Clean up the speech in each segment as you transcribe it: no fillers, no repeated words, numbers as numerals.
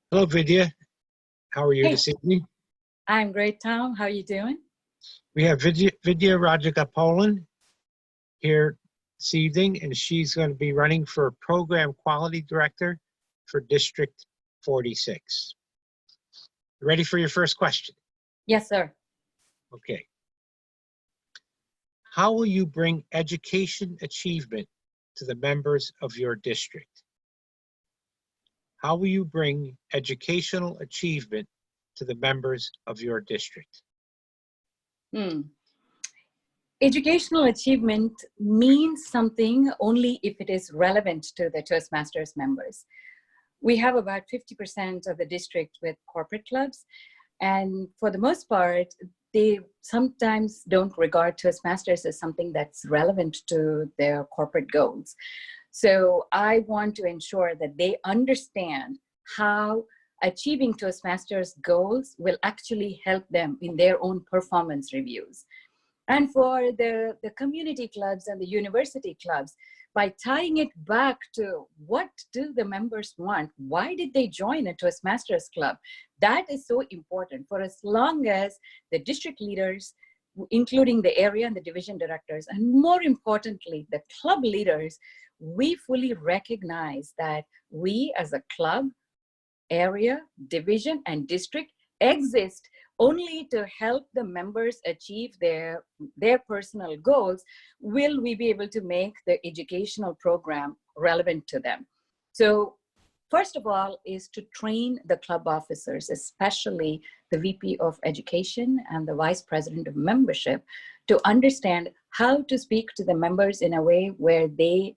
Hello, Vidya. How are you Hey, this evening? I'm great, Tom. How are you doing? We have Vidya Rajagapolan here this evening, and she's going to be running for Program Quality Director for District 46. Ready for your first question? Yes, sir. Okay. How will you bring education achievement to the members of your district? How will you bring educational achievement to the members of your district? Educational achievement means something only if it is relevant to the Toastmasters members. We have about 50% of the district with corporate clubs, and for the most part, they sometimes don't regard Toastmasters as something that's relevant to their corporate goals. So I want to ensure that they understand how achieving Toastmasters goals will actually help them in their own performance reviews. And for the community clubs and the university clubs, by tying it back to what do the members want? Why did they join a Toastmasters club? That is so important for as long as the district leaders, including the area and the division directors, and more importantly, the club leaders, we fully recognize that we as a club, area, division, and district exist only to help the members achieve their personal goals, will we be able to make the educational program relevant to them. So first of all is to train the club officers, especially the VP of Education and the Vice President of Membership, to understand how to speak to the members in a way where they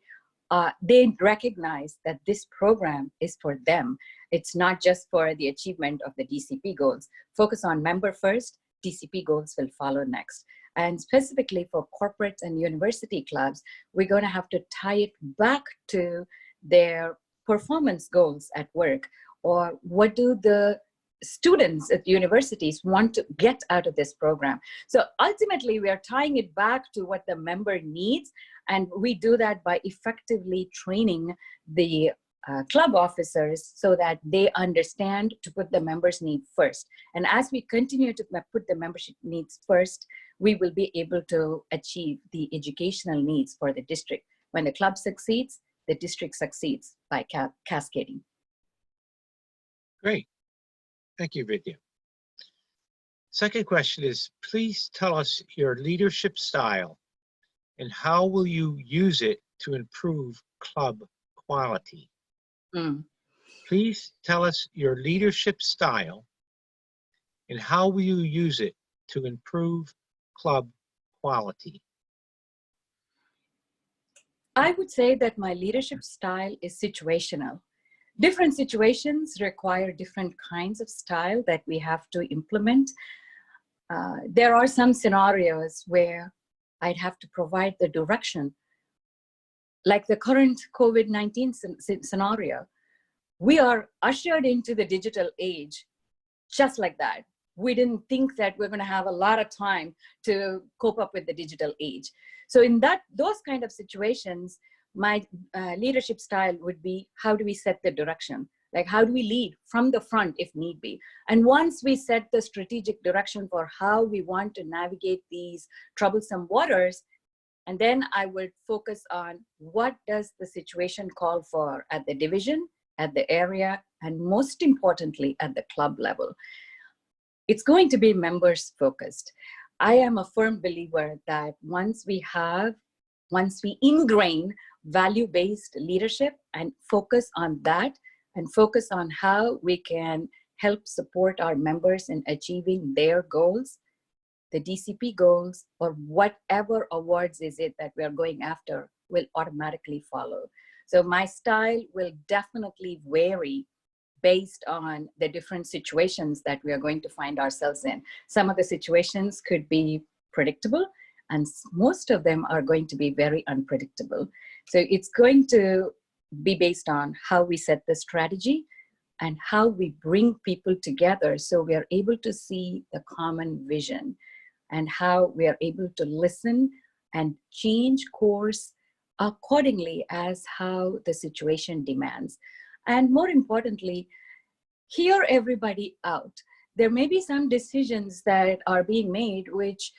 recognize that this program is for them. It's not just for the achievement of the DCP goals. Focus on member first, DCP goals will follow next. And specifically for corporate and university clubs, we're going to have to tie it back to their performance goals at work, or what do the students at universities want to get out of this program. So ultimately, we are tying it back to what the member needs, and we do that by effectively training the club officers so that they understand to put the members' needs first. And as we continue to put the membership needs first, we will be able to achieve the educational needs for the district. When the club succeeds, the district succeeds by cascading. Great. Thank you, Vidya. Second question is, please tell us your leadership style and how will you use it to improve club quality? Please tell us your leadership style and how will you use it to improve club quality? I would say that my leadership style is situational. Different situations require different kinds of style that we have to implement. There are some scenarios where I'd have to provide the direction. Like the current COVID-19 scenario, we are ushered into the digital age just like that. We didn't think that we're going to have a lot of time to cope up with the digital age. So in those kind of situations, my leadership style would be, how do we set the direction? Like, how do we lead from the front if need be? And once we set the strategic direction for how we want to navigate these troublesome waters, and then I would focus on what does the situation call for at the division, at the area, and most importantly, at the club level. It's going to be members focused. I am a firm believer that once we ingrain value-based leadership and focus on that, and focus on how we can help support our members in achieving their goals, the DCP goals, or whatever awards is it that we are going after will automatically follow. So my style will definitely vary based on the different situations that we are going to find ourselves in. Some of the situations could be predictable, and most of them are going to be very unpredictable. So it's going to be based on how we set the strategy and how we bring people together so we are able to see the common vision, and how we are able to listen and change course accordingly as how the situation demands. And more importantly, hear everybody out. There may be some decisions that are being made which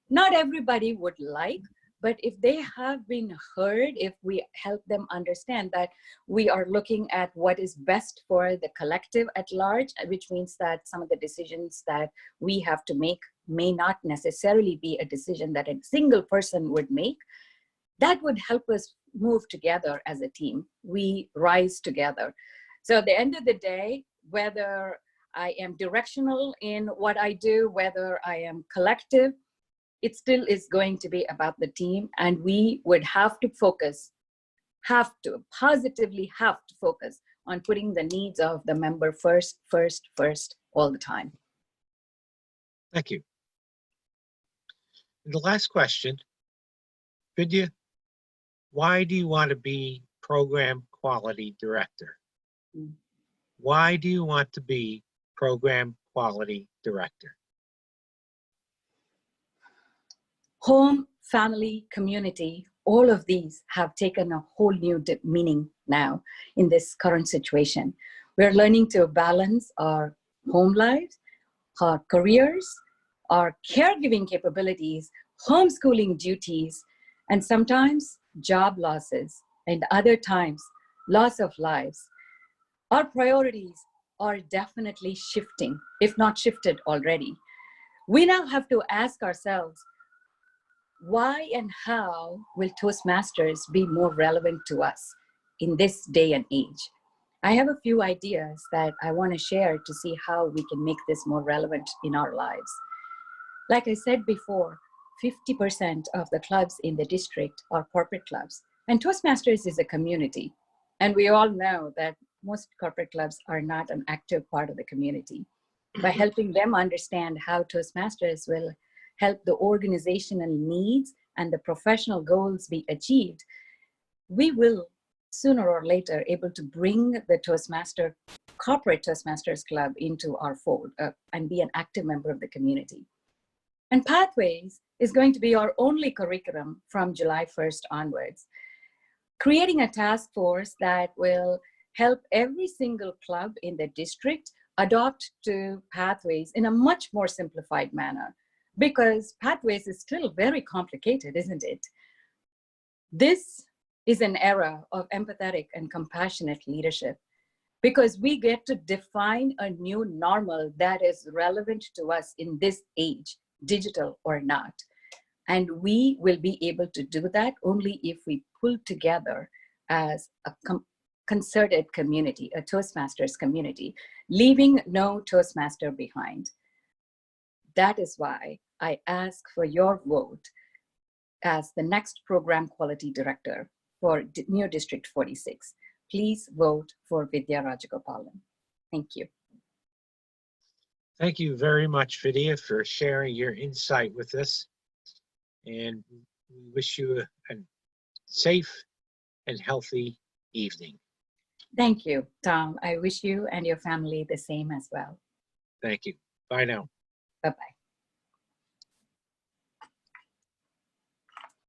not everybody would like, but if they have been heard, if we help them understand that we are looking at what is best for the collective at large, which means that some of the decisions that we have to make may not necessarily be a decision that a single person would make, that would help us move together as a team. We rise together. So at the end of the day, whether I am directional in what I do, whether I am collective, it still is going to be about the team, and we would have to positively have to focus on putting the needs of the member first, all the time. Thank you. And the last question, Vidya, why do you want to be Program Quality Director? Why do you want to be Program Quality Director? Home, family, community, all of these have taken a whole new meaning now in this current situation. We're learning to balance our home lives, our careers, our caregiving capabilities, homeschooling duties, and sometimes job losses, and other times loss of lives. Our priorities are definitely shifting, if not shifted already. We now have to ask ourselves, why and how will Toastmasters be more relevant to us in this day and age? I have a few ideas that I want to share to see how we can make this more relevant in our lives. Like I said before, 50% of the clubs in the district are corporate clubs, and Toastmasters is a community. And we all know that most corporate clubs are not an active part of the community. By helping them understand how Toastmasters will help the organizational needs and the professional goals be achieved, we will sooner or later able to bring the corporate Toastmasters Club into our fold and be an active member of the community. And Pathways is going to be our only curriculum from July 1st onwards, creating a task force that will help every single club in the district adopt to Pathways in a much more simplified manner, because Pathways is still very complicated, isn't it? This is an era of empathetic and compassionate leadership, because we get to define a new normal that is relevant to us in this age, digital or not. And we will be able to do that only if we pull together as a concerted community, a Toastmasters community, leaving no Toastmaster behind. That is why I ask for your vote as the next Program Quality Director for New District 46. Please vote for Vidya Rajagopalan. Thank you. Thank you very much, Vidya, for sharing your insight with us. And we wish you a safe and healthy evening. Thank you, Tom. I wish you and your family the same as well. Thank you. Bye now. Bye-bye.